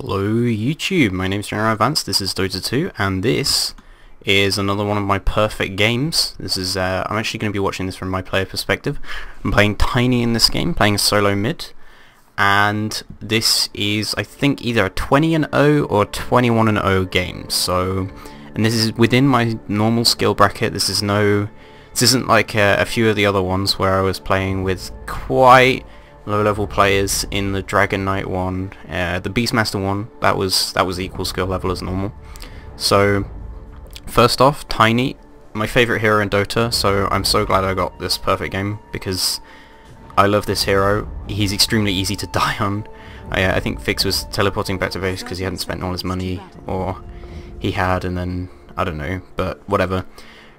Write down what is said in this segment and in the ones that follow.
Hello YouTube, my name is General Advance, this is Dota 2, and this is another one of my perfect games. This is, I'm actually going to be watching this from my player perspective. I'm playing Tiny in this game, playing solo mid, and this is, I think, either a 20-0 or 21-0 game, so, and this is within my normal skill bracket. This isn't like a few of the other ones where I was playing with quite low-level players in the Dragon Knight one. The Beastmaster one, that was equal skill level as normal. So first off, Tiny, my favourite hero in Dota, so I'm so glad I got this perfect game because I love this hero. He's extremely easy to die on. I think Fix was teleporting back to base because he hadn't spent all his money, or he had and then, I don't know, but whatever.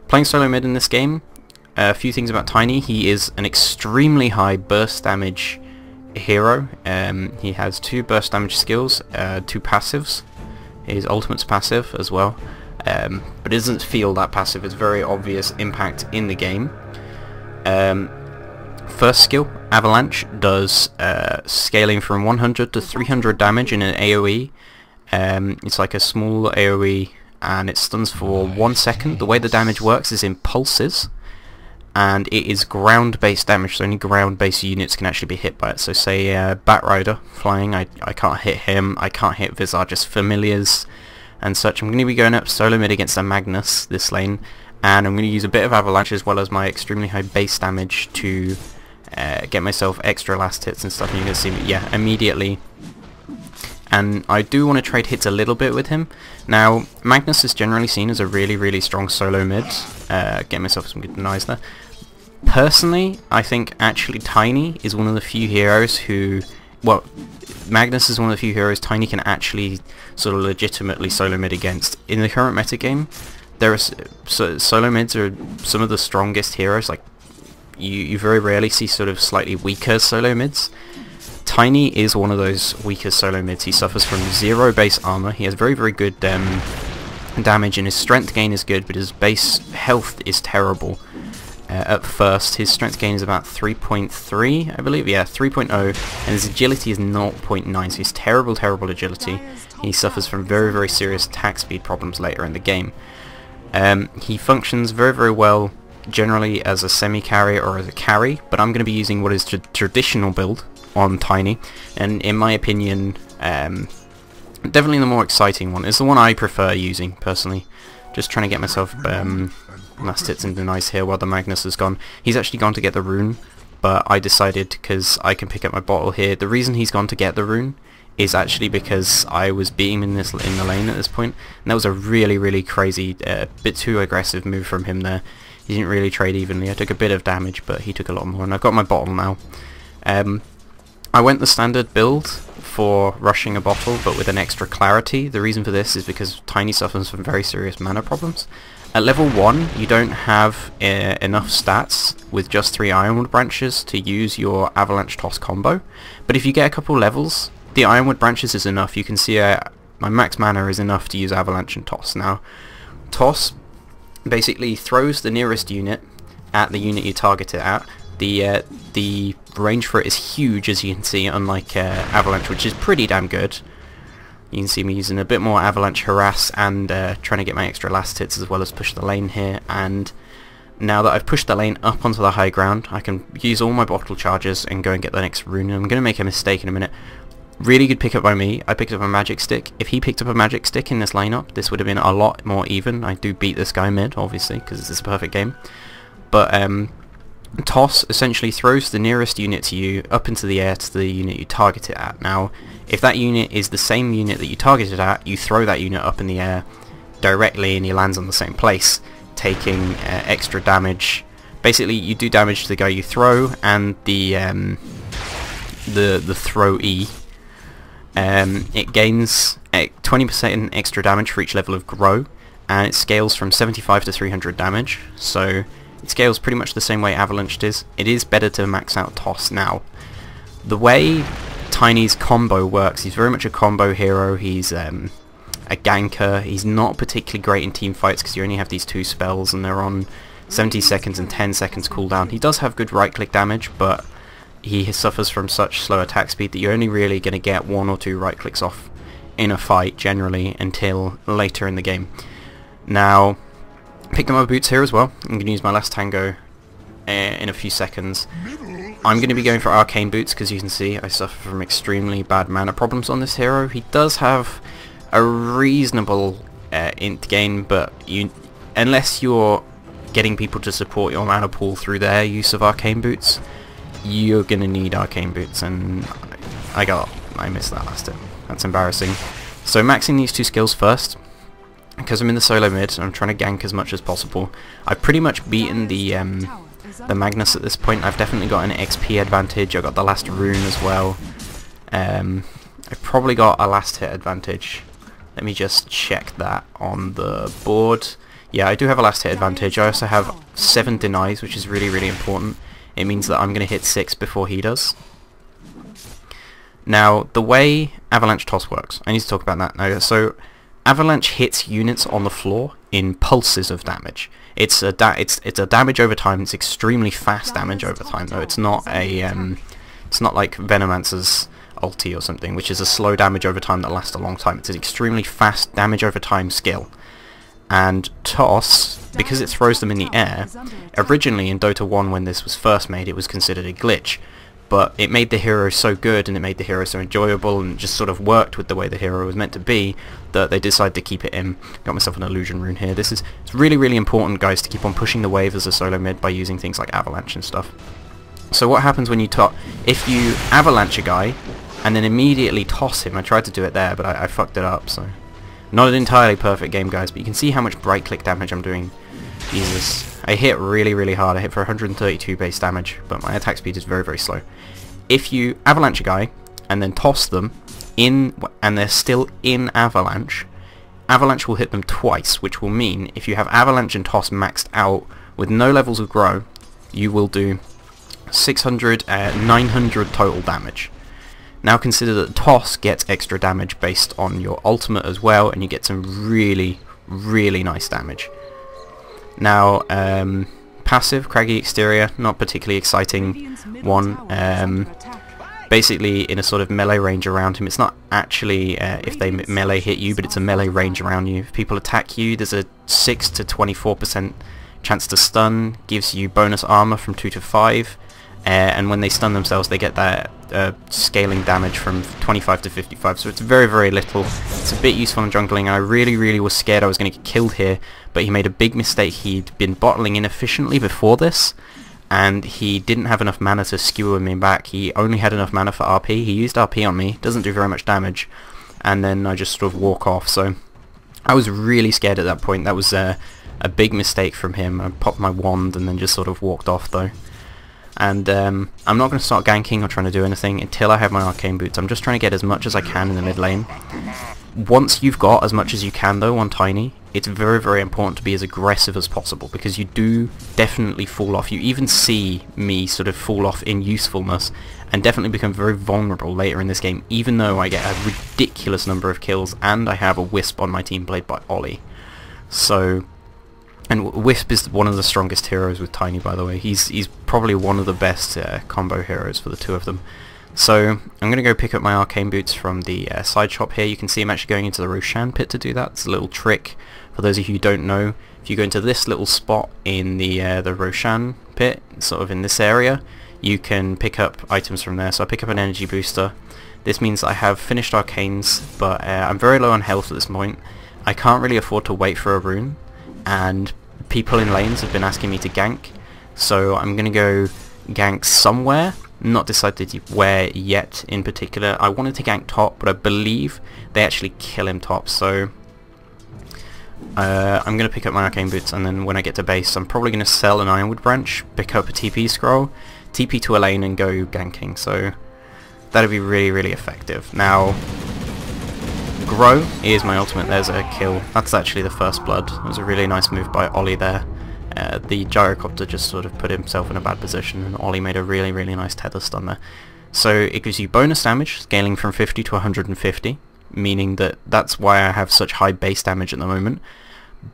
Playing solo mid in this game, a few things about Tiny. He is an extremely high burst damage hero. He has 2 burst damage skills, 2 passives. His ultimate's passive as well, but it doesn't feel that passive. It's very obvious impact in the game. First skill, Avalanche, does scaling from 100 to 300 damage in an AoE. It's like a small AoE and it stuns for 1 second. The way the damage works is in pulses, and it is ground-based damage, so only ground-based units can actually be hit by it. So say Batrider flying, I can't hit him, I can't hit Visage's familiars and such. I'm going to be going up solo mid against a Magnus this lane, and I'm going to use a bit of Avalanche as well as my extremely high base damage to get myself extra last hits and stuff, and you're going to see me, yeah, immediately. And I do want to trade hits a little bit with him. Now, Magnus is generally seen as a really strong solo mid. Get myself some good denies there. Personally, I think actually Tiny is one of the few heroes who, well, Magnus is one of the few heroes Tiny can actually sort of legitimately solo mid against. In the current metagame, there are solo mids are some of the strongest heroes. Like you very rarely see sort of slightly weaker solo mids. Tiny is one of those weaker solo mids. He suffers from 0 base armour. He has very good damage, and his strength gain is good, but his base health is terrible. At first, his strength gain is about 3.3, I believe. Yeah, 3.0, and his agility is 0.9, so he's terrible agility. He suffers from very serious attack speed problems later in the game. He functions very well generally as a semi-carry or as a carry, but I'm going to be using what is the traditional build on Tiny, and in my opinion, definitely the more exciting one. It's the one I prefer using personally. Just trying to get myself last hits and denies here while the Magnus has gone. He's actually gone to get the rune, but I decided, because I can pick up my bottle here, the reason he's gone to get the rune is actually because I was beating him in the lane at this point, and that was a really crazy, bit too aggressive move from him there. He didn't really trade evenly. I took a bit of damage, but he took a lot more, and I've got my bottle now. I went the standard build for rushing a bottle, but with an extra clarity. The reason for this is because Tiny suffers from very serious mana problems. At level 1, you don't have enough stats with just 3 Ironwood branches to use your Avalanche Toss combo, but if you get a couple levels, the Ironwood branches is enough. You can see my max mana is enough to use Avalanche and Toss. Now, Toss basically throws the nearest unit at the unit you target it at. The range for it is huge, as you can see, unlike Avalanche, which is pretty damn good. You can see me using a bit more Avalanche harass and trying to get my extra last hits as well as push the lane here. And now that I've pushed the lane up onto the high ground, I can use all my bottle charges and go and get the next rune. I'm going to make a mistake in a minute. Really good pickup by me. I picked up a magic stick. If he picked up a magic stick in this lineup, this would have been a lot more even. I do beat this guy mid, obviously, because this is a perfect game. But Toss essentially throws the nearest unit to you up into the air to the unit you target it at. Now, if that unit is the same unit that you targeted at, you throw that unit up in the air directly and he lands on the same place, taking extra damage. Basically, you do damage to the guy you throw and the throw-e. It gains 20% extra damage for each level of grow, and it scales from 75 to 300 damage, so it scales pretty much the same way Avalanche is. It is better to max out Toss now. The way Tiny's combo works, he's very much a combo hero. He's a ganker. He's not particularly great in team fights because you only have these 2 spells and they're on 70 seconds and 10 seconds cooldown. He does have good right click damage, but he suffers from such slow attack speed that you're only really going to get 1 or 2 right clicks off in a fight generally until later in the game. Now, picked up my boots here as well. I'm going to use my last tango in a few seconds. I'm going to be going for arcane boots because you can see I suffer from extremely bad mana problems on this hero. He does have a reasonable int gain, but unless you're getting people to support your mana pool through their use of arcane boots, you're going to need arcane boots, and I missed that last hit. That's embarrassing. So maxing these two skills first, because I'm in the solo mid and I'm trying to gank as much as possible. I've pretty much beaten the Magnus at this point. I've definitely got an XP advantage. I got the last rune as well. I've probably got a last hit advantage. Let me just check that on the board. Yeah, I do have a last hit advantage. I also have 7 denies, which is really, really important. It means that I'm going to hit 6 before he does. Now, the way Avalanche Toss works, I need to talk about that now. So, Avalanche hits units on the floor in pulses of damage. It's a damage over time. It's extremely fast damage over time, though. It's not like Venomancer's ulti or something, which is a slow damage over time that lasts a long time. It's an extremely fast damage over time skill. And Toss, because it throws them in the air, originally in Dota 1 when this was first made, it was considered a glitch. But it made the hero so good and it made the hero so enjoyable and just sort of worked with the way the hero was meant to be that they decided to keep it in. Got myself an illusion rune here. It's really, really important, guys, to keep on pushing the wave as a solo mid by using things like Avalanche and stuff. So what happens when you if you Avalanche a guy and then immediately toss him, I tried to do it there but I fucked it up, so not an entirely perfect game, guys, but you can see how much right click damage I'm doing. Jesus. I hit really, really hard. I hit for 132 base damage, but my attack speed is very, very slow. If you Avalanche a guy and then toss them in, and they're still in Avalanche, Avalanche will hit them twice, which will mean if you have Avalanche and Toss maxed out with no levels of grow, you will do 600, 900 total damage. Now consider that Toss gets extra damage based on your ultimate as well, and you get some really, really nice damage. Now, passive, Craggy Exterior, not particularly exciting one. Basically, in a sort of melee range around him, it's not actually if they melee hit you, but it's a melee range around you. If people attack you, there's a 6 to 24% chance to stun, gives you bonus armour from 2 to 5, and when they stun themselves, they get that scaling damage from 25 to 55, so it's very, very little. It's a bit useful in jungling, and I really, really was scared I was going to get killed here, but he made a big mistake. He'd been bottling inefficiently before this, and he didn't have enough mana to skewer me back. He only had enough mana for RP. He used RP on me, doesn't do very much damage, and then I just sort of walk off, so I was really scared at that point. That was a big mistake from him. I popped my wand and then just sort of walked off, though. And I'm not going to start ganking or trying to do anything until I have my arcane boots. I'm just trying to get as much as I can in the mid lane. Once you've got as much as you can, though, on Tiny, it's very, very important to be as aggressive as possible, because you do definitely fall off. You even see me sort of fall off in usefulness and definitely become very vulnerable later in this game, even though I get a ridiculous number of kills and I have a Wisp on my team played by Ollie. So... And Wisp is one of the strongest heroes with Tiny, by the way. He's probably one of the best combo heroes for the two of them. So I'm going to go pick up my arcane boots from the side shop here. You can see I'm actually going into the Roshan pit to do that. It's a little trick for those of you who don't know. If you go into this little spot in the Roshan pit, sort of in this area, you can pick up items from there. So I pick up an energy booster. This means I have finished arcanes, but I'm very low on health at this point. I can't really afford to wait for a rune, and people in lanes have been asking me to gank, so I'm going to go gank somewhere. Not decided where yet in particular. I wanted to gank top, but I believe they actually kill him top, so I'm going to pick up my arcane boots, and then when I get to base I'm probably going to sell an Ironwood branch, pick up a TP scroll, TP to a lane and go ganking, so that'll be really, really effective. Now, Grow is my ultimate. There's a kill. That's actually the first blood. It was a really nice move by Ollie there. The gyrocopter just sort of put himself in a bad position, and Ollie made a really, really nice tether stun there. So it gives you bonus damage, scaling from 50 to 150, meaning that's why I have such high base damage at the moment.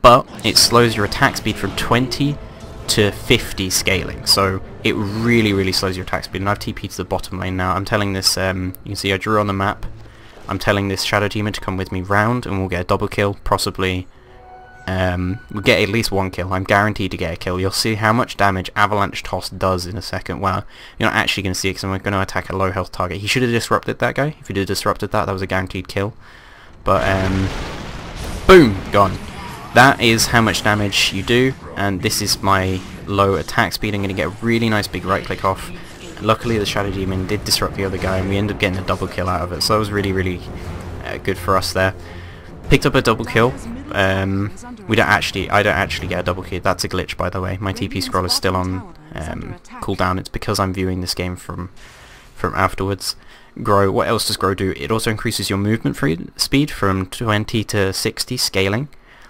But it slows your attack speed from 20 to 50 scaling, so it really, really slows your attack speed. And I've TP'd to the bottom lane now. I'm telling this, you can see I drew on the map I'm telling this Shadow Demon to come with me round, and we'll get a double kill, possibly. We'll get at least one kill. I'm guaranteed to get a kill. You'll see how much damage Avalanche Toss does in a second. Well, you're not actually going to see it because I'm going to attack a low health target. He should have disrupted that guy. If he did disrupted that, that was a guaranteed kill. But, boom! Gone. That is how much damage you do, and this is my low attack speed. I'm going to get a really nice big right click off. Luckily the Shadow Demon did disrupt the other guy, and we ended up getting a double kill out of it, so that was really, really good for us there. Picked up a double kill. I don't actually get a double kill. That's a glitch, by the way. My TP scroll is still on cooldown. It's because I'm viewing this game from afterwards. Grow. What else does Grow do? It also increases your movement speed from 20 to 60, scaling.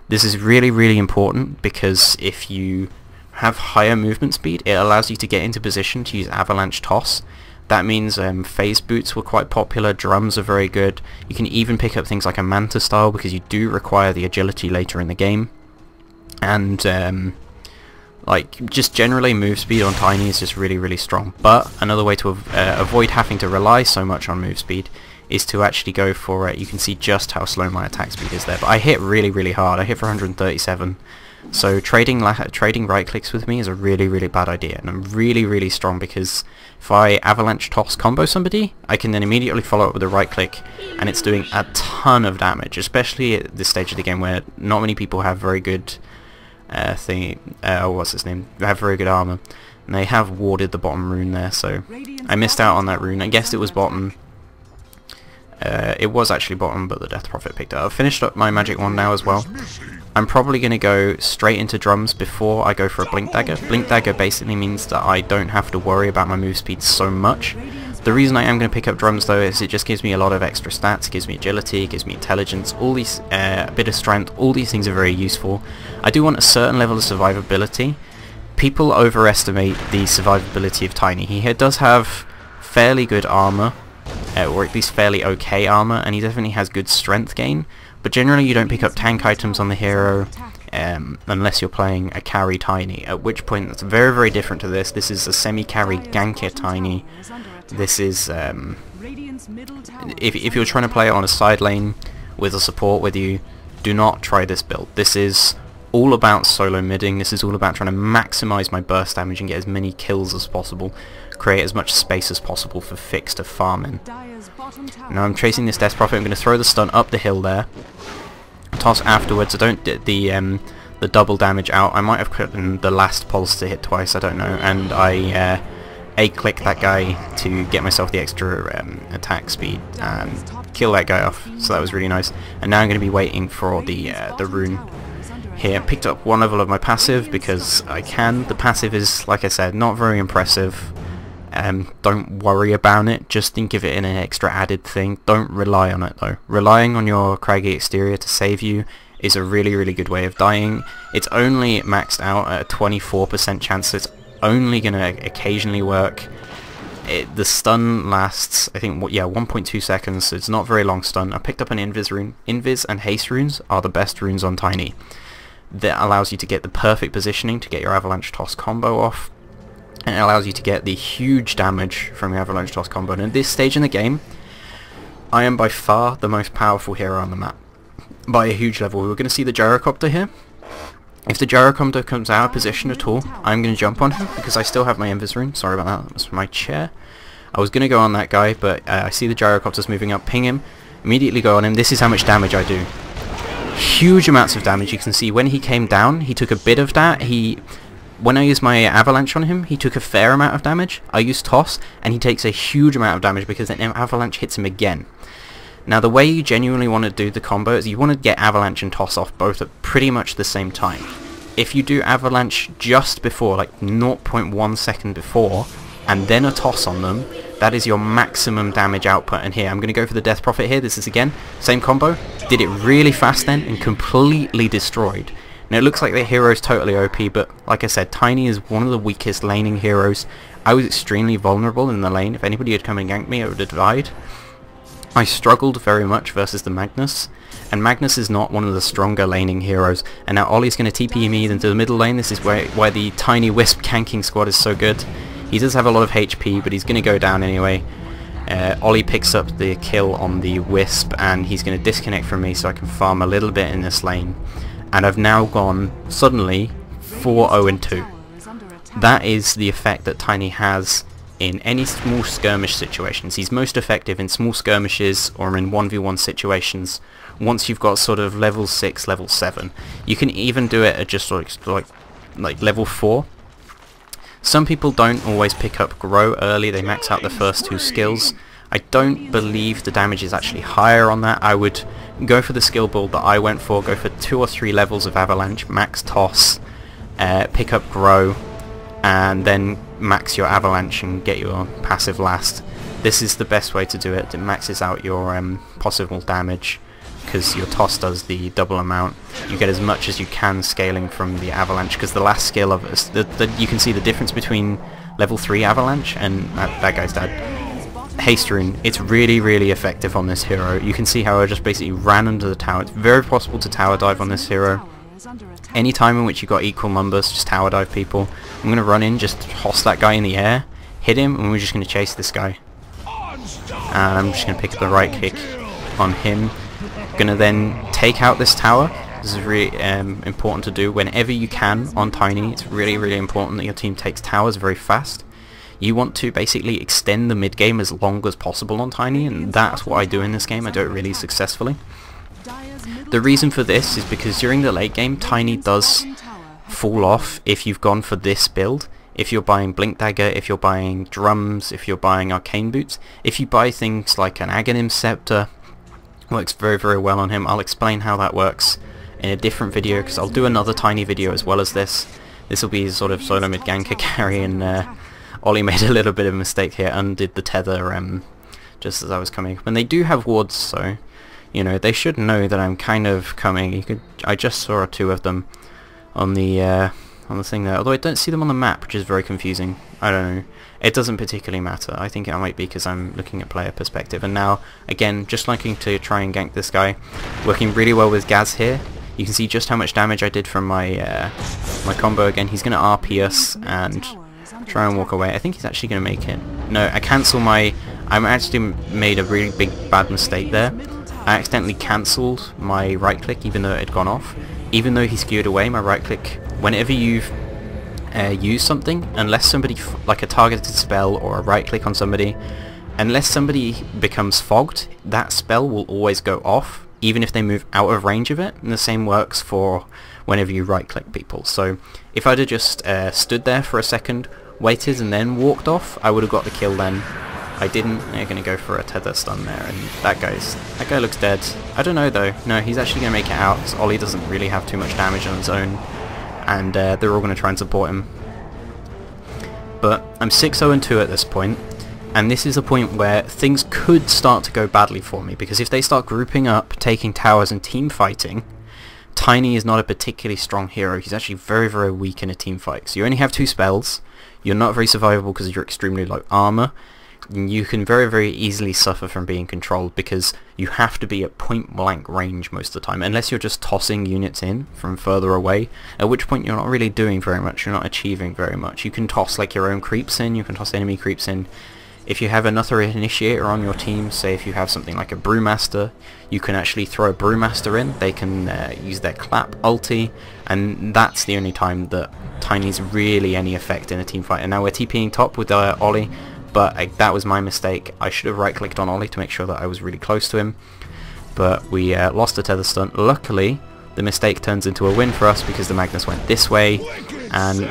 This is really, really important because if you have higher movement speed, it allows you to get into position to use Avalanche Toss. That means phase boots were quite popular, drums are very good. You can even pick up things like a Manta style because you do require the agility later in the game. And like just generally move speed on Tiny is just really, really strong. But another way to avoid having to rely so much on move speed is to actually go for it. You can see just how slow my attack speed is there. But I hit really, really hard. I hit for 137. So trading right clicks with me is a really, really bad idea, and I'm really, really strong because if I Avalanche Toss combo somebody, I can then immediately follow up with a right click, and it's doing a ton of damage, especially at this stage of the game where not many people have very good what's his name? Have very good armor, and they have warded the bottom rune there, so I missed out on that rune. I guessed it was bottom. It was actually bottom, but the Death Prophet picked it up. I've finished up my magic wand now as well. I'm probably going to go straight into drums before I go for a Blink Dagger. Blink Dagger basically means that I don't have to worry about my move speed so much. The reason I am going to pick up drums though is it just gives me a lot of extra stats. It gives me agility, it gives me intelligence, all these, a bit of strength, all these things are very useful. I do want a certain level of survivability. People overestimate the survivability of Tiny. He does have fairly good armor, or at least fairly okay armor, and he definitely has good strength gain. But generally you don't pick up tank items on the hero unless you're playing a carry Tiny, at which point that's very, very different to this. This is a semi-carry ganker Tiny. This is, if you're trying to play it on a side lane with a support with you, do not try this build. This is all about solo midding. This is all about trying to maximize my burst damage and get as many kills as possible, create as much space as possible for Fix to farm in. Now I'm chasing this Death Prophet. I'm going to throw the stun up the hill there. Toss afterwards. I don't get the double damage out. I might have put in the last pulse to hit twice, I don't know, and I A-click that guy to get myself the extra attack speed and kill that guy off, so that was really nice. And now I'm going to be waiting for the rune here. Picked up one level of my passive because I can. The passive is, like I said, not very impressive. Don't worry about it, just think of it in an extra added thing. Don't rely on it though. Relying on your craggy exterior to save you is a really, really good way of dying. It's only maxed out at a 24% chance, so it's only going to occasionally work. The stun lasts, I think, 1.2 seconds, so it's not very long stun. I picked up an Invis rune. Invis and Haste runes are the best runes on Tiny. That allows you to get the perfect positioning to get your Avalanche Toss combo off, and it allows you to get the huge damage from your Avalanche Toss combo. And at this stage in the game, I am by far the most powerful hero on the map, by a huge level. We're going to see the Gyrocopter here. If the Gyrocopter comes out of position at all, I'm going to jump on him, because I still have my Invis rune. Sorry about that, that was my chair. I was going to go on that guy, but I see the Gyrocopter's moving up, ping him, immediately go on him. This is how much damage I do. Huge amounts of damage. You can see when he came down, he took a bit of that. When I use my Avalanche on him, he took a fair amount of damage. I use Toss, and he takes a huge amount of damage because then Avalanche hits him again. Now the way you genuinely want to do the combo is you want to get Avalanche and Toss off both at pretty much the same time. If you do Avalanche just before, like 0.1 second before, and then a Toss on them, that is your maximum damage output. And here, I'm going to go for the Death Prophet here. This is again, same combo. Did it really fast then and completely destroyed. Now it looks like the hero's totally OP, but like I said, Tiny is one of the weakest laning heroes. I was extremely vulnerable in the lane. If anybody had come and ganked me, I would have died. I struggled very much versus the Magnus, and Magnus is not one of the stronger laning heroes. And now Ollie's going to TP me into the middle lane. This is why the Tiny Wisp ganking squad is so good. He does have a lot of HP, but he's going to go down anyway. Ollie picks up the kill on the Wisp, and he's going to disconnect from me so I can farm a little bit in this lane. And I've now gone suddenly 4-0-2. That is the effect that Tiny has in any small skirmish situations. He's most effective in small skirmishes or in 1v1 situations once you've got sort of level 6, level 7. You can even do it at just like level 4. Some people don't always pick up Grow early, they max out the first 2 skills. I don't believe the damage is actually higher on that. I would go for the skill build that I went for, go for 2 or 3 levels of Avalanche, max Toss, pick up Grow, and then max your Avalanche and get your passive last. This is the best way to do it. It maxes out your possible damage because your Toss does the double amount. You get as much as you can scaling from the Avalanche, because the last skill of it, you can see the difference between level 3 Avalanche and that guy's dead. Haste Rune, it's really, really effective on this hero. You can see how I just basically ran under the tower. It's very possible to tower dive on this hero. Any time in which you've got equal numbers, just tower dive people. I'm going to run in, just toss that guy in the air, hit him, and we're just going to chase this guy. And I'm just going to pick up the right click on him. Going to then take out this tower. This is really important to do whenever you can on Tiny. It's really, really important that your team takes towers very fast. You want to basically extend the mid game as long as possible on Tiny, and that's what I do in this game. I do it really successfully. The reason for this is because during the late game, Tiny does fall off if you've gone for this build. If you're buying Blink Dagger, if you're buying Drums, if you're buying Arcane Boots, if you buy things like an Aghanim Scepter, works very, very well on him. I'll explain how that works in a different video, because I'll do another Tiny video as well as this. This will be sort of solo mid ganker carry, and Ollie made a little bit of a mistake here, undid the tether just as I was coming up. And they do have wards, so you know they should know that I'm kind of coming. I just saw 2 of them on the thing there, although I don't see them on the map, which is very confusing. I don't know. It doesn't particularly matter. I think it might be because I'm looking at player perspective. And now, again, just liking to try and gank this guy. Working really well with Gaz here. You can see just how much damage I did from my my combo again. He's going to RP us and try and walk away. I think he's actually going to make it. No, I cancel my... I actually made a really big bad mistake there. I accidentally cancelled my right click even though it had gone off. Even though he skewed away, my right click... Whenever you've used something, unless somebody... like a targeted spell or a right click on somebody, unless somebody becomes fogged, that spell will always go off, even if they move out of range of it. And the same works for whenever you right click people. So if I'd have just stood there for a second, waited and then walked off, I would have got the kill then. I didn't. They're going to go for a tether stun there, and that guy looks dead. I don't know though. No, he's actually going to make it out, because Ollie doesn't really have too much damage on his own, and they're all going to try and support him. But I'm 6-0-2 at this point, and this is a point where things could start to go badly for me, because if they start grouping up, taking towers and team fighting, Tiny is not a particularly strong hero. He's actually very, very weak in a team fight. So you only have 2 spells, you're not very survivable because you're extremely low armour, and you can very, very easily suffer from being controlled because you have to be at point blank range most of the time, unless you're just tossing units in from further away, at which point you're not really doing very much, you're not achieving very much. You can toss like your own creeps in, you can toss enemy creeps in. If you have another initiator on your team, say if you have something like a Brewmaster, you can actually throw a Brewmaster in, they can use their clap ulti, and that's the only time that Tiny's really any effect in a team fight. And now we're TPing top with Ollie, but that was my mistake. I should have right clicked on Ollie to make sure that I was really close to him, but we lost a tether stun. Luckily the mistake turns into a win for us because the Magnus went this way, and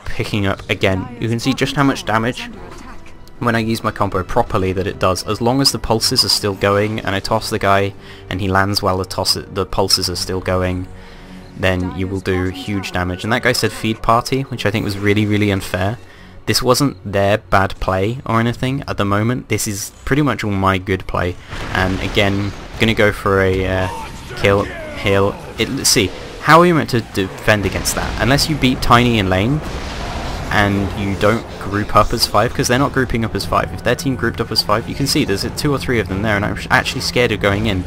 picking up again, you can see just how much damage when I use my combo properly that it does. As long as the pulses are still going and I toss the guy and he lands while the pulses are still going, then you will do huge damage. And that guy said feed party, which I think was really, really unfair. This wasn't their bad play or anything at the moment. This is pretty much all my good play. And again, gonna go for a kill, heal. Let's see, how are you meant to defend against that? Unless you beat Tiny in lane and you don't group up as 5, because they're not grouping up as 5. If their team grouped up as 5, you can see there's 2 or 3 of them there, and I'm actually scared of going in.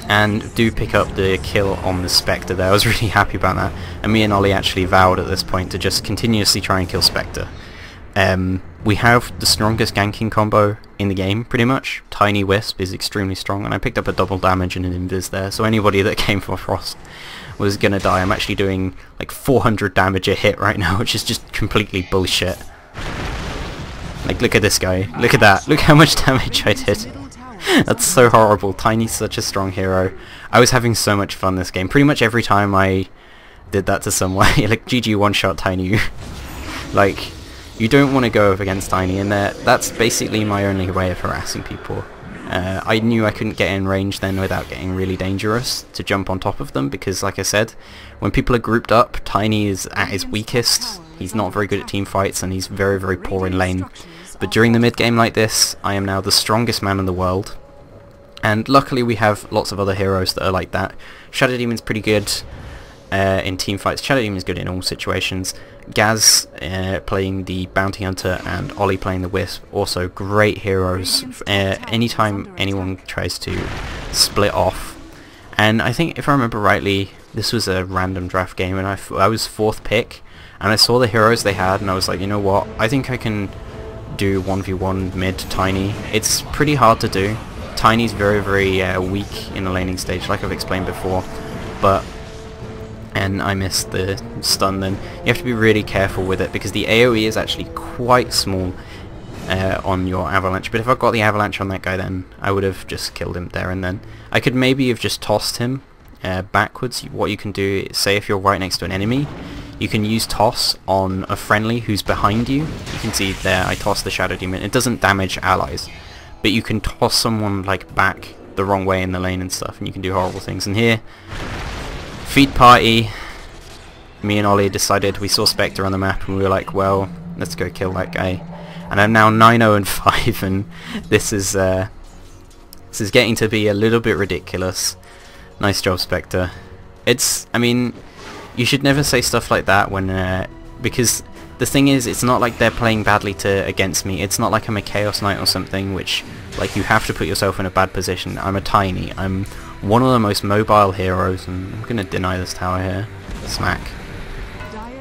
And do pick up the kill on the Spectre there. I was really happy about that. And me and Ollie actually vowed at this point to just continuously try and kill Spectre. We have the strongest ganking combo in the game, pretty much. Tiny Wisp is extremely strong, and I picked up a double damage and an invis there, so anybody that came for Frost was gonna die. I'm actually doing like 400 damage a hit right now, which is just completely bullshit. Like, look at this guy. Look at that. Look how much damage I did. That's so horrible. Tiny's such a strong hero. I was having so much fun this game. Pretty much every time I did that to someone, like, GG one-shot Tiny. Like, you don't want to go up against Tiny, and that's basically my only way of harassing people. I knew I couldn't get in range then without getting really dangerous to jump on top of them, because like I said, when people are grouped up, Tiny is at his weakest. He's not very good at team fights, and he's very, very poor in lane. But during the mid game like this, I am now the strongest man in the world. And luckily we have lots of other heroes that are like that. Shadow Demon's pretty good in team fights. Shadow Demon's good in all situations. Gaz playing the Bounty Hunter and Ollie playing the Wisp, also great heroes anytime anyone tries to split off. And I think, if I remember rightly, this was a random draft game, and I was 4th pick, and I saw the heroes they had, and I was like, you know what, I think I can do 1v1 mid Tiny. It's pretty hard to do. Tiny's very, very weak in the laning stage, like I've explained before, and I missed the stun. Then you have to be really careful with it, because the AoE is actually quite small on your avalanche. But if I got the avalanche on that guy, then I would have just killed him there and then. I could maybe have just tossed him backwards. What you can do is, say if you're right next to an enemy, you can use toss on a friendly who's behind you. You can see there I tossed the Shadow Demon. It doesn't damage allies, but you can toss someone like back the wrong way in the lane and stuff, and you can do horrible things. And here, feed party, me and Ollie decided, we saw Spectre on the map and we were like, well, let's go kill that guy. And I'm now 9-0-5, and this is getting to be a little bit ridiculous. Nice job, Spectre. I mean, you should never say stuff like that when because the thing is, it's not like they're playing badly against me. It's not like I'm a Chaos Knight or something, which, like, you have to put yourself in a bad position. I'm a Tiny. I'm one of the most mobile heroes, and I'm gonna deny this tower here. Smack.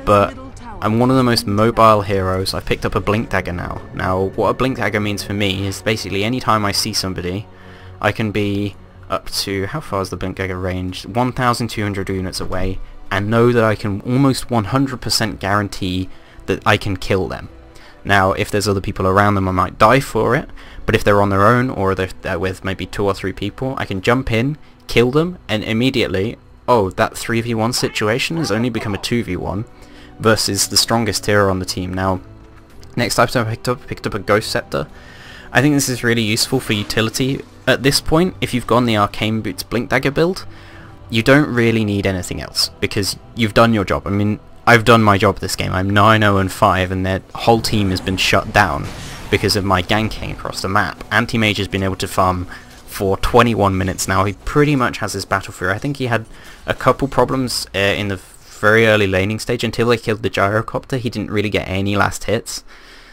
But I'm one of the most mobile heroes. I've picked up a Blink Dagger now. Now, what a Blink Dagger means for me is basically any time I see somebody, I can be up to, how far is the Blink Dagger range? 1,200 units away, and know that I can almost 100% guarantee that I can kill them. Now, if there's other people around them, I might die for it, but if they're on their own, or they're with maybe 2 or 3 people, I can jump in, kill them, and immediately, oh, that 3v1 situation has only become a 2v1 versus the strongest hero on the team. Now, next item I picked up a Ghost Scepter. I think this is really useful for utility. At this point, if you've gone the Arcane Boots Blink Dagger build, you don't really need anything else, because you've done your job. I mean, I've done my job this game. I'm 9-0-5, and their whole team has been shut down because of my ganking across the map. Anti-Mage has been able to farm for 21 minutes now. He pretty much has his Battle Fury. I think he had a couple problems in the very early laning stage. Until they killed the Gyrocopter, he didn't really get any last hits.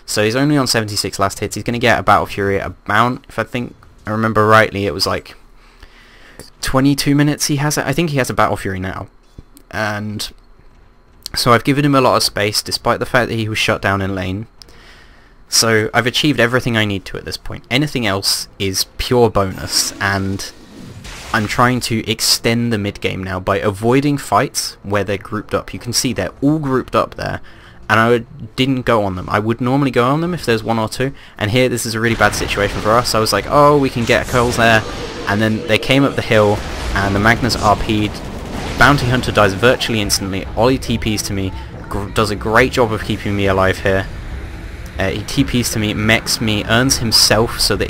So he's only on 76 last hits. He's going to get a Battle Fury at about, if I remember rightly, it was like 22 minutes he has it. I think he has a Battle Fury now. And so I've given him a lot of space, despite the fact that he was shut down in lane. So I've achieved everything I need to at this point. Anything else is pure bonus, and I'm trying to extend the mid game now by avoiding fights where they're grouped up. You can see they're all grouped up there, and I didn't go on them. I would normally go on them if there's 1 or 2, and here this is a really bad situation for us. I was like, oh, we can get kills there, and then they came up the hill, and the Magnus RP'd. Bounty Hunter dies virtually instantly. Ollie TPs to me, does a great job of keeping me alive here. He TPs to me, mechs me, earns himself so that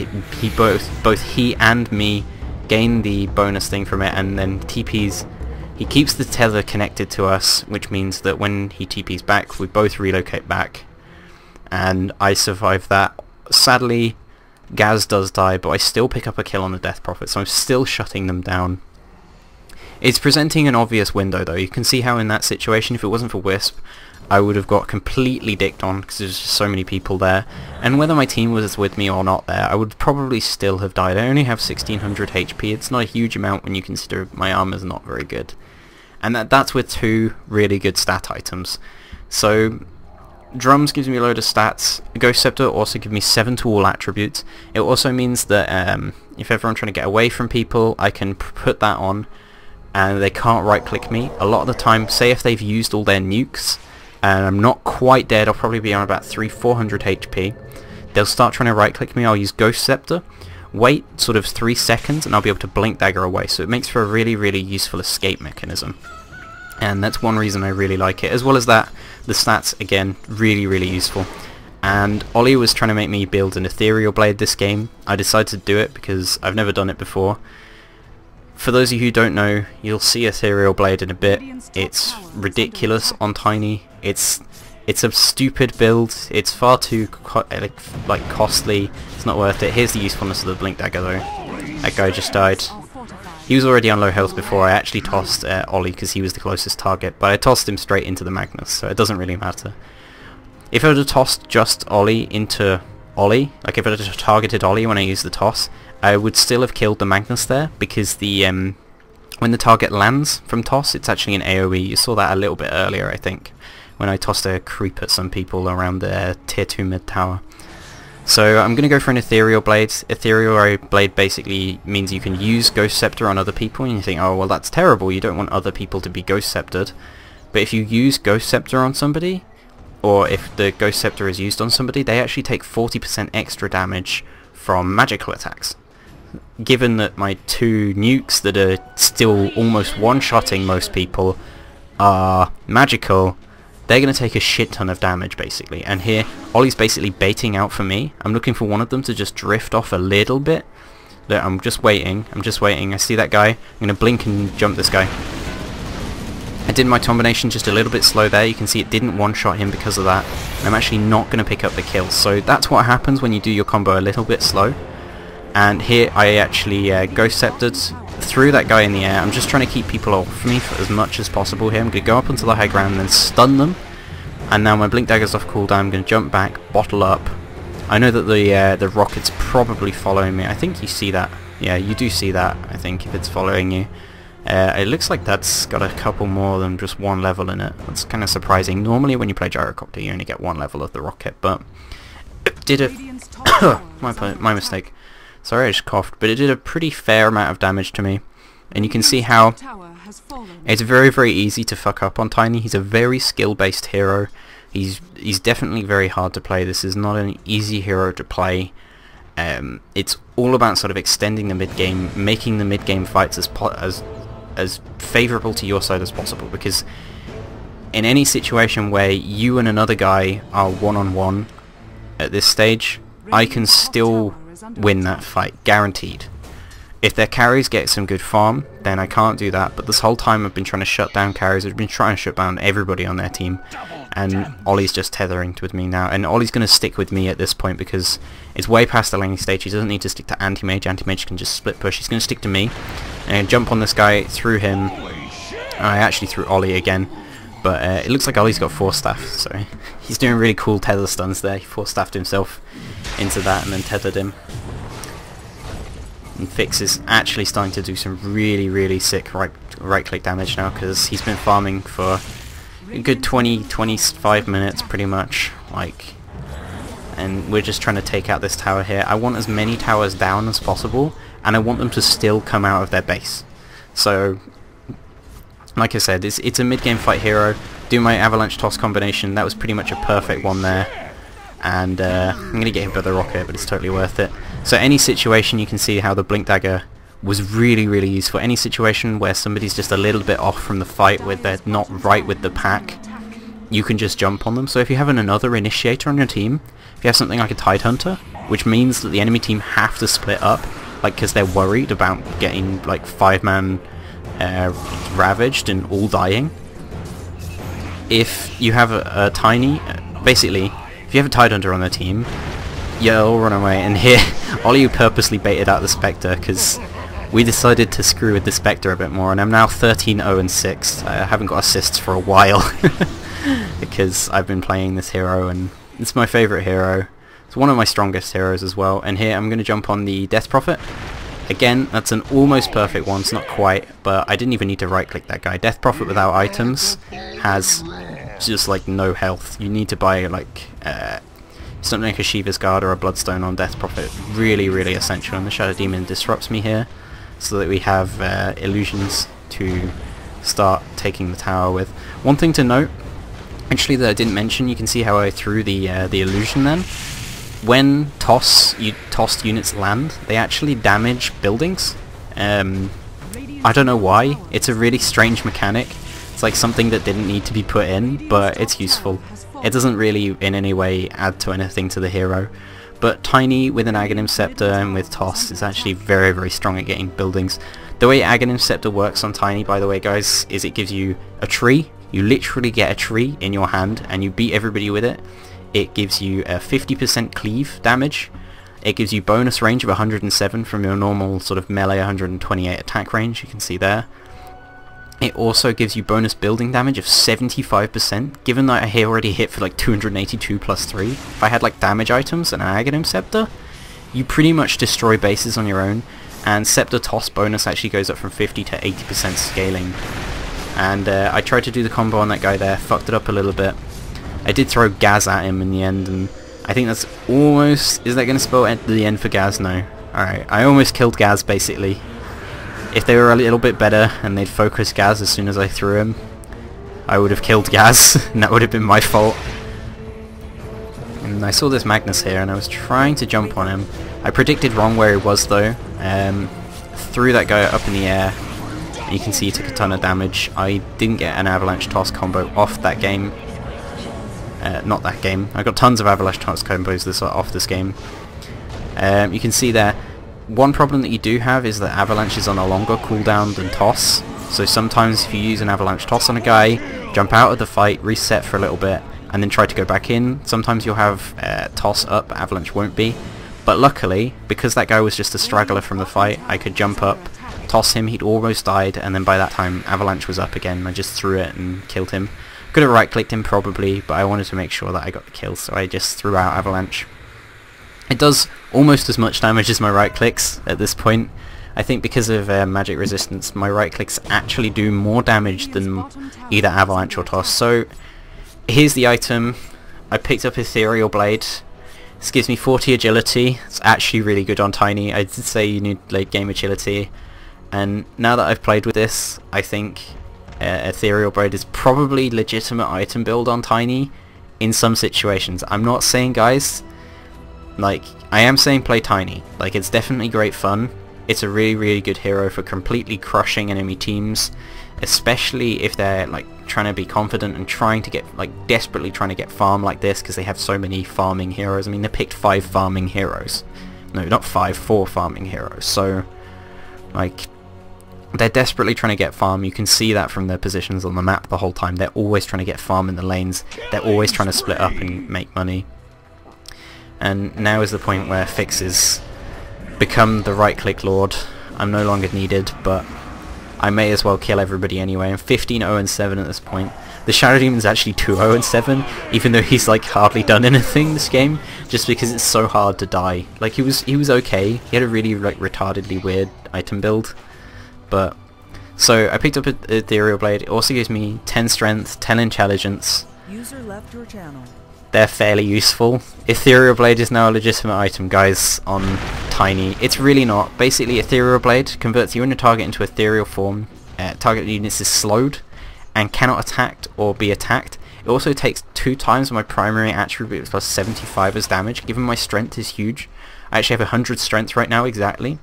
both he and me gain the bonus thing from it, and then TPs. He keeps the tether connected to us, which means that when he TPs back, we both relocate back. And I survive that. Sadly, Gaz does die, but I still pick up a kill on the Death Prophet, so I'm still shutting them down. It's presenting an obvious window though. You can see how in that situation, if it wasn't for Wisp, I would have got completely dicked on because there's just so many people there. And whether my team was with me or not there, I would probably still have died. I only have 1600 HP. It's not a huge amount when you consider my armor's not very good. And that's with 2 really good stat items. So Drums gives me a load of stats. Ghost Scepter also gives me 7 to all attributes. It also means that if ever I'm trying to get away from people, I can put that on and they can't right click me. A lot of the time, say if they've used all their nukes and I'm not quite dead, I'll probably be on about 300-400 HP. They'll start trying to right click me. I'll use Ghost Scepter, wait sort of 3 seconds, and I'll be able to blink dagger away. So it makes for a really, really useful escape mechanism. And that's one reason I really like it. As well as that, the stats, again, really, really useful. And Ollie was trying to make me build an ethereal blade this game. I decided to do it because I've never done it before. For those of you who don't know, you'll see ethereal blade in a bit. It's ridiculous on Tiny. It's a stupid build. It's far too costly. It's not worth it. Here's the usefulness of the blink dagger though. That guy just died. He was already on low health before. I actually tossed Ollie because he was the closest target, but I tossed him straight into the Magnus, so it doesn't really matter. If I would have tossed just Ollie into Ollie, like if I would have targeted Ollie when I used the toss, I would still have killed the Magnus there, because the when the target lands from toss, it's actually an AoE. You saw that a little bit earlier, I think, when I tossed a creep at some people around the tier 2 mid tower. So I'm going to go for an ethereal blade. Ethereal blade basically means you can use Ghost Scepter on other people, and you think, oh well, that's terrible, you don't want other people to be Ghost Sceptered. But if you use Ghost Scepter on somebody, or if the Ghost Scepter is used on somebody, they actually take 40% extra damage from magical attacks. Given that my 2 nukes that are still almost one-shotting most people are magical, they're going to take a shit ton of damage basically. And here, Ollie's basically baiting out for me. I'm looking for one of them to just drift off a little bit. Look, I'm just waiting. I see that guy. I'm going to blink and jump this guy. I did my combination just a little bit slow there. You can see it didn't one-shot him because of that. And I'm actually not going to pick up the kill. So that's what happens when you do your combo a little bit slow. And here I actually Ghost Sceptered threw that guy in the air. I'm just trying to keep people off me for as much as possible here. I'm going to go up onto the high ground and then stun them. And now my blink dagger's off cooldown. I'm going to jump back, bottle up. I know that the rocket's probably following me. I think you see that. Yeah, you do see that, I think, if it's following you. It looks like that's got a couple more than just 1 level in it. That's kind of surprising. Normally when you play Gyrocopter you only get 1 level of the rocket, but it did a... my mistake. Sorry, I just coughed, but it did a pretty fair amount of damage to me. And you can see how it's very, very easy to fuck up on Tiny. He's a very skill-based hero. He's definitely very hard to play. This is not an easy hero to play. It's all about sort of extending the mid-game, making the mid-game fights as favourable to your side as possible, because in any situation where you and another guy are one-on-one at this stage, I can still win that fight, guaranteed. If their carries get some good farm, then I can't do that, but this whole time I've been trying to shut down carries. I've been trying to shut down everybody on their team, and Ollie's just tethering with me now, and Ollie's going to stick with me at this point because it's way past the laning stage. He doesn't need to stick to anti-mage. Anti-mage can just split push. He's going to stick to me, and I jump on this guy, threw him. I actually threw Ollie again, but it looks like Ollie's got 4 staff, so he's doing really cool tether stuns there. He 4-staffed himself into that and then tethered him. And Fix is actually starting to do some really, really sick right click damage now, because he's been farming for a good 20-25 minutes pretty much, like, and we're just trying to take out this tower here. I want as many towers down as possible, and I want them to still come out of their base. So like I said, it's a mid-game fight hero. Do my avalanche toss combination, that was pretty much a perfect one there. And I'm going to get hit by the rocket, but it's totally worth it. So any situation, you can see how the blink dagger was really, really useful. Any situation where somebody's just a little bit off from the fight, where they're not right with the pack, you can just jump on them. So if you have another initiator on your team, if you have something like a Tidehunter, which means that the enemy team have to split up, like because they're worried about getting like 5-man ravaged and all dying. If you have a Tiny, basically, if you have a Tidehunter on their team, you'll run away. And here, Ollie purposely baited out the Spectre because we decided to screw with the Spectre a bit more, and I'm now 13-0-6. I haven't got assists for a while because I've been playing this hero, and it's my favourite hero. It's one of my strongest heroes as well. And here I'm going to jump on the Death Prophet. Again, that's an almost perfect one. It's not quite, but I didn't even need to right-click that guy. Death Prophet without items has just like no health. You need to buy like something like a Shiva's Guard or a Bloodstone on Death Prophet. Really, really essential. And the Shadow Demon disrupts me here, so that we have illusions to start taking the tower with. One thing to note, actually, that I didn't mention, you can see how I threw the illusion then. When tossed units land, they actually damage buildings. I don't know why. It's a really strange mechanic. It's like something that didn't need to be put in, but it's useful. It doesn't really in any way add to anything to the hero. But Tiny with an Aghanim Scepter and with Toss is actually very, very strong at getting buildings. The way Aghanim Scepter works on Tiny, by the way guys, is it gives you a tree. You literally get a tree in your hand and you beat everybody with it. It gives you a 50% cleave damage. It gives you bonus range of 107 from your normal sort of melee 128 attack range, you can see there. It also gives you bonus building damage of 75%, given that I already hit for like 282 plus 3. If I had like damage items and an Aghanim Scepter, you pretty much destroy bases on your own, and Scepter Toss bonus actually goes up from 50 to 80% scaling. And I tried to do the combo on that guy there, fucked it up a little bit. I did throw Gaz at him in the end, and I think that's almost... Is that going to spell the end for Gaz? No. Alright, I almost killed Gaz basically. If they were a little bit better and they'd focus Gaz as soon as I threw him, I would have killed Gaz, and that would have been my fault. And I saw this Magnus here and I was trying to jump on him. I predicted wrong where he was though. Threw that guy up in the air. You can see he took a ton of damage. I didn't get an Avalanche Toss combo off that game. Not that game. I got tons of Avalanche Toss combos off this game. You can see there, one problem that you do have is that Avalanche is on a longer cooldown than Toss. So sometimes if you use an Avalanche Toss on a guy, jump out of the fight, reset for a little bit, and then try to go back in, sometimes you'll have Toss up, Avalanche won't be. But luckily, because that guy was just a straggler from the fight, I could jump up, toss him, he'd almost died, and then by that time Avalanche was up again. I just threw it and killed him. Could have right-clicked him probably, but I wanted to make sure that I got the kill, so I just threw out Avalanche. It does almost as much damage as my right-clicks at this point. I think because of magic resistance, my right-clicks actually do more damage than either Avalanche or Toss. So here's the item. I picked up Ethereal Blade. This gives me 40 agility. It's actually really good on Tiny. I did say you need late game agility, and now that I've played with this, I think Ethereal Blade is probably legitimate item build on Tiny in some situations. I'm not saying, guys, like, I am saying play Tiny. Like, it's definitely great fun. It's a really, really good hero for completely crushing enemy teams, especially if they're like trying to be confident and trying to get, like, desperately trying to get farm like this, because they have so many farming heroes. I mean, they picked 5 farming heroes. No, not 5, 4 farming heroes. So, like, they're desperately trying to get farm. You can see that from their positions on the map the whole time. They're always trying to get farm in the lanes. They're always trying to split up and make money. And now is the point where fixes become the right-click lord. I'm no longer needed, but I may as well kill everybody anyway. I'm 15-0-7 at this point. The Shadow Demon's actually 2-0-7, even though he's like hardly done anything this game, just because it's so hard to die. Like, he was okay. He had a really like retardedly weird item build, but so I picked up an Ethereal Blade. It also gives me 10 strength, 10 intelligence. User left your channel. They're fairly useful. Ethereal Blade is now a legitimate item, guys, on Tiny. It's really not. Basically, Ethereal Blade converts you and your target into ethereal form. Target units is slowed and cannot attack or be attacked. It also takes 2 times my primary attribute plus 75 as damage, given my strength is huge. I actually have 100 strength right now exactly.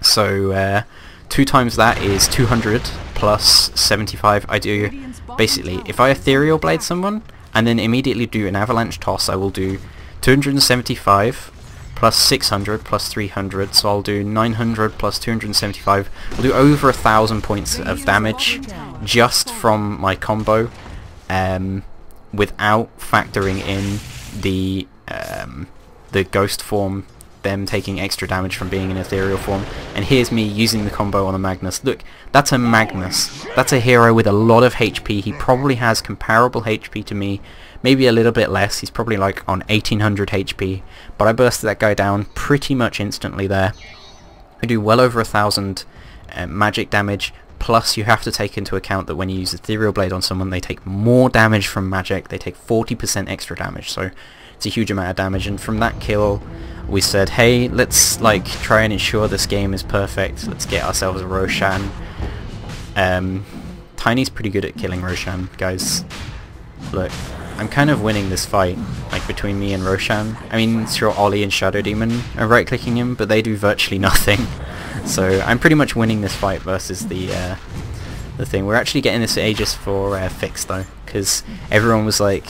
So 2 times that is 200 plus 75. I do, basically, if I Ethereal Blade someone and then immediately do an Avalanche Toss, I will do 275 plus 600 plus 300, so I'll do 900 plus 275. I'll do over 1,000 points of damage just from my combo, without factoring in the ghost form, them taking extra damage from being in ethereal form. And here's me using the combo on a Magnus. Look, that's a Magnus. That's a hero with a lot of HP. He probably has comparable HP to me, maybe a little bit less. He's probably like on 1800 HP, but I bursted that guy down pretty much instantly there. I do well over 1,000 magic damage, plus you have to take into account that when you use Ethereal Blade on someone, they take more damage from magic. They take 40% extra damage, so it's a huge amount of damage. And from that kill, we said, hey, let's like try and ensure this game is perfect. Let's get ourselves a Roshan. Tiny's pretty good at killing Roshan, guys. Look, I'm kind of winning this fight, like between me and Roshan. I mean, sure, Ollie and Shadow Demon are right-clicking him, but they do virtually nothing. So I'm pretty much winning this fight versus the thing. We're actually getting this Aegis for fixed though, because everyone was like,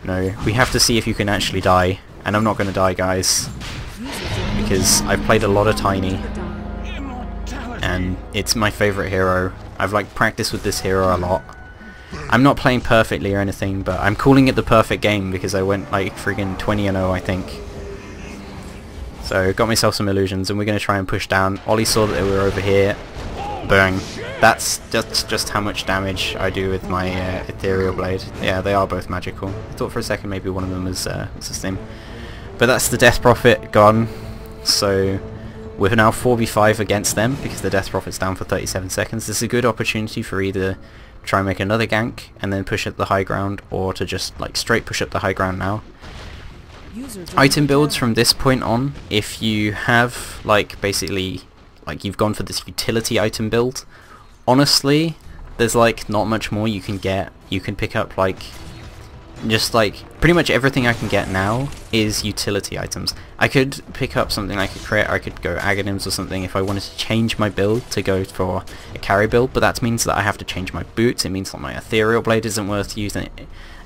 no, we have to see if you can actually die, and I'm not going to die, guys, because I've played a lot of Tiny, and it's my favourite hero. I've like practiced with this hero a lot. I'm not playing perfectly or anything, but I'm calling it the perfect game because I went like friggin' 20-0, I think. So got myself some illusions, and we're going to try and push down. Ollie saw that they were over here. Bang. That's just how much damage I do with my Ethereal Blade. Yeah, they are both magical. I thought for a second maybe one of them was the same. But that's the Death Prophet gone. So we're now 4v5 against them because the Death Prophet's down for 37 seconds. This is a good opportunity for either try and make another gank and then push up the high ground, or to just like straight push up the high ground now. Item builds from this point on, if you have like basically like you've gone for this utility item build, honestly there's like not much more you can get. You can pick up like just like pretty much everything I can get now is utility items. I could pick up something like a crit, I could go Aghanims or something if I wanted to change my build to go for a carry build, but that means that I have to change my boots. It means that my Ethereal Blade isn't worth using.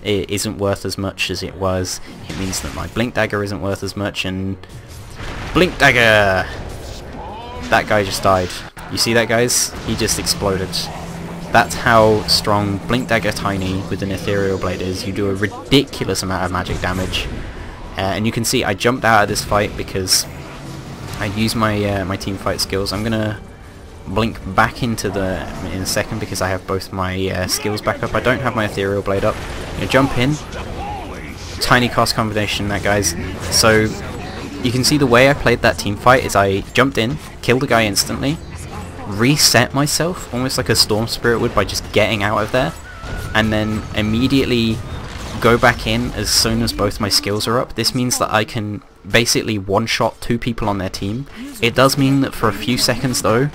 It isn't worth as much as it was. It means that my Blink Dagger isn't worth as much, and Blink Dagger! That guy just died. You see that, guys? He just exploded. That's how strong Blink Dagger Tiny with an Ethereal Blade is. You do a ridiculous amount of magic damage. And you can see I jumped out of this fight because I used my my team fight skills. I'm gonna blink back into in a second because I have both my skills back up. I don't have my Ethereal Blade up. I'm gonna jump in. Tiny cost combination that, guys. So you can see the way I played that team fight is I jumped in, killed a guy instantly, reset myself almost like a Storm Spirit would by just getting out of there, and then immediately go back in as soon as both my skills are up. This means that I can basically one-shot two people on their team. It does mean that for a few seconds though,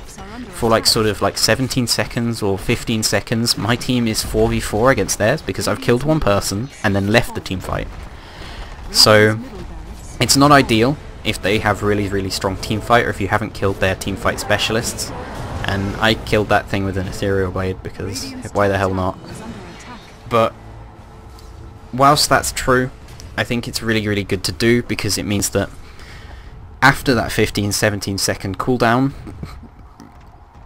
for like sort of like 17 seconds or 15 seconds, my team is 4v4 against theirs because I've killed one person and then left the team fight. So it's not ideal if they have really strong team fight, or if you haven't killed their team fight specialists. And I killed that thing with an Ethereal Blade because why the hell not? But whilst that's true, I think it's really good to do because it means that after that 15-17 second cooldown,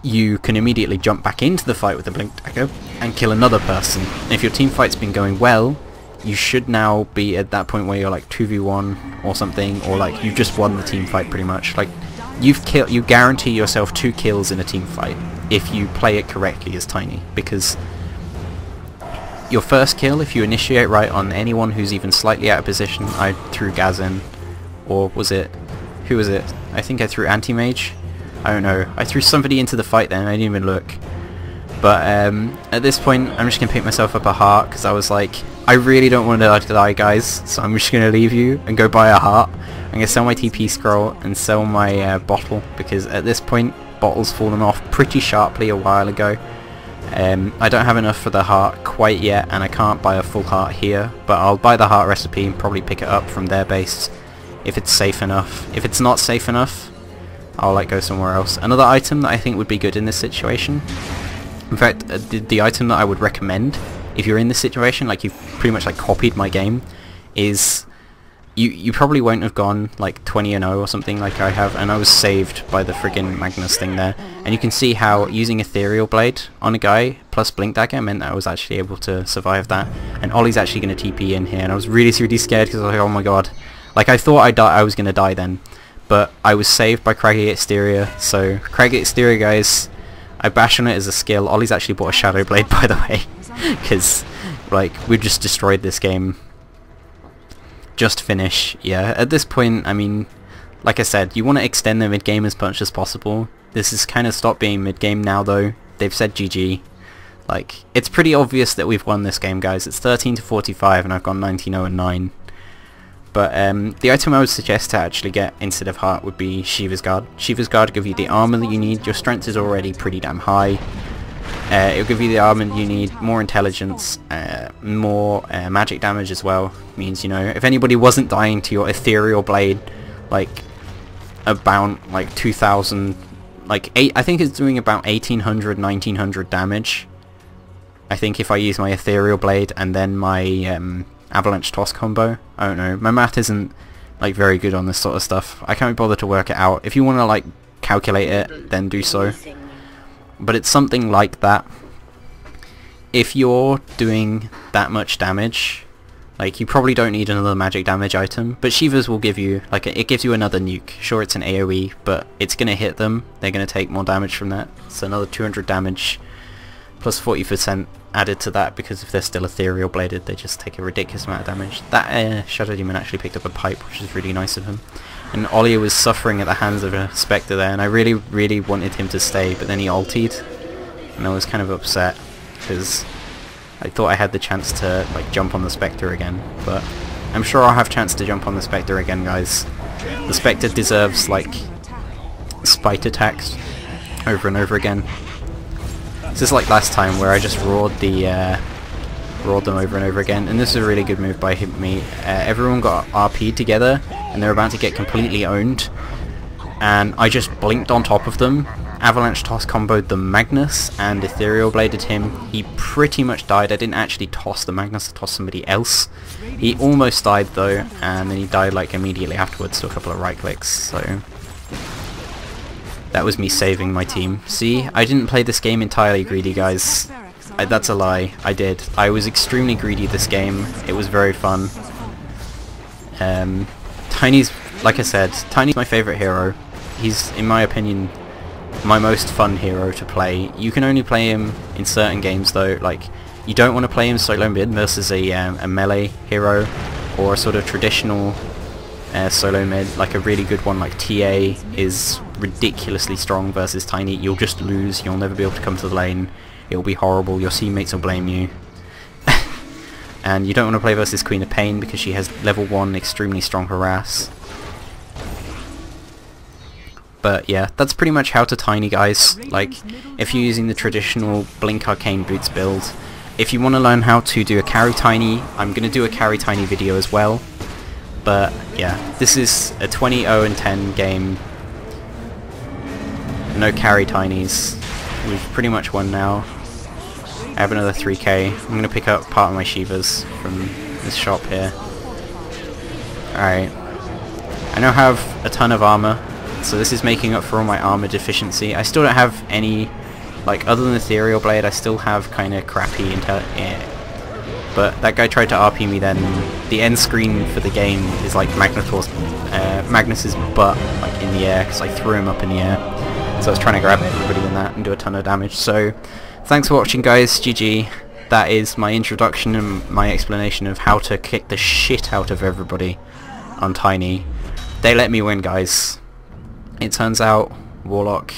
you can immediately jump back into the fight with the Blink Dagger and kill another person. And if your team fight's been going well, you should now be at that point where you're like 2v1 or something, or like you've just won the team fight pretty much. Like you guarantee yourself 2 kills in a team fight if you play it correctly as Tiny, because your first kill, if you initiate right on anyone who's even slightly out of position, I threw Gaz in, or was it, who was it? I think I threw Anti-Mage. I don't know. I threw somebody into the fight then, I didn't even look. But at this point, I'm just going to pick myself up a heart, because I was like, I really don't want to die, guys, so I'm just going to leave you and go buy a heart. I'm going to sell my TP scroll and sell my bottle, because at this point, bottle's fallen off pretty sharply a while ago. I don't have enough for the heart quite yet, and I can't buy a full heart here, but I'll buy the heart recipe and probably pick it up from their base if it's safe enough. If it's not safe enough, I'll like go somewhere else. Another item that I think would be good in this situation, in fact the item that I would recommend if you're in this situation, like you've pretty much like copied my game, is you probably won't have gone like 20-0 or something like I have, and I was saved by the friggin' Magnus thing there. And you can see how using Ethereal Blade on a guy plus Blink Dagger meant that I was actually able to survive that. And Ollie's actually going to TP in here, and I was really scared because I was like, oh my god. Like I thought I was going to die then, but I was saved by Craggy Exterior. So Craggy Exterior, guys, I bash on it as a skill. Ollie's actually bought a Shadow Blade, by the way, because like we just destroyed this game. Just finish. Yeah, at this point, I mean, like I said, you want to extend the mid-game as much as possible. This is kind of stopped being mid-game now though. they've said GG. Like, it's pretty obvious that we've won this game, guys. It's 13-45 and I've gone 19-0-9. But the item I would suggest to actually get instead of heart would be Shiva's Guard. Shiva's Guard will give you the armor that you need. Your strength is already pretty damn high. It'll give you the armor you need, more intelligence, more magic damage as well. Means, you know, if anybody wasn't dying to your ethereal blade, like about like 2,000, like I think it's doing about 1,800, 1,900 damage. I think if I use my ethereal blade and then my avalanche toss combo. I don't know. My math isn't like very good on this sort of stuff. I can't bother to work it out. If you want to like calculate it, then do so. But it's something like that. If you're doing that much damage, like, you probably don't need another magic damage item, but Shiva's will give you, like, it gives you another nuke. Sure, it's an AoE, but it's going to hit them. They're going to take more damage from that. So another 200 damage plus 40% added to that, because if they're still ethereal bladed, they just take a ridiculous amount of damage. That Shadow Demon actually picked up a pipe, which is really nice of him. And Olia was suffering at the hands of a Spectre there, and I really, really wanted him to stay, but then he ultied, and I was kind of upset, because I thought I had the chance to like jump on the Spectre again, but I'm sure I'll have a chance to jump on the Spectre again, guys. The Spectre deserves like spite attacks over and over again. This is like last time where I just roared them over and over again, and this is a really good move by me. Everyone got RP'd together and they're about to get completely owned, and I just blinked on top of them, avalanche toss comboed the Magnus and ethereal bladed him. He pretty much died. I didn't actually toss the Magnus, I tossed somebody else. He almost died though, and then he died like immediately afterwards to a couple of right clicks, so that was me saving my team. See, I didn't play this game entirely greedy, guys. That's a lie. I did. I was extremely greedy this game. It was very fun. Tiny's, like I said, Tiny's my favourite hero. He's, in my opinion, my most fun hero to play. You can only play him in certain games though. Like, you don't want to play him solo mid versus a melee hero, or a sort of traditional solo mid, like a really good one like TA is ridiculously strong versus Tiny. You'll just lose, you'll never be able to come to the lane, it'll be horrible, your teammates will blame you. And you don't want to play versus Queen of Pain because she has level 1 extremely strong harass. But yeah, that's pretty much how to Tiny, guys. Like, if you're using the traditional Blink Arcane Boots build, if you want to learn how to do a carry Tiny, I'm going to do a carry Tiny video as well. But yeah, this is a 20-0-10 game. No carry Tinies. We've pretty much won now. I have another 3k. I'm going to pick up part of my Shivas from this shop here. Alright. I now have a ton of armor, so this is making up for all my armor deficiency. I still don't have any, like, other than Ethereal Blade, I still have kind of crappy but that guy tried to RP me then. The end screen for the game is like Magnus's butt, like, in the air, because I threw him up in the air. So I was trying to grab everybody in that and do a ton of damage. So thanks for watching, guys. GG. That is my introduction and my explanation of how to kick the shit out of everybody on Tiny. They let me win, guys. It turns out Warlock,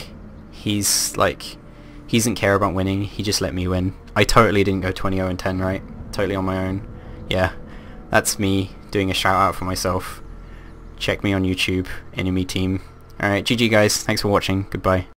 he doesn't care about winning, he just let me win. I totally didn't go 20-0-10, right? Totally on my own. Yeah, that's me doing a shout out for myself. Check me on YouTube, Enemy Team. Alright, GG guys, thanks for watching, goodbye.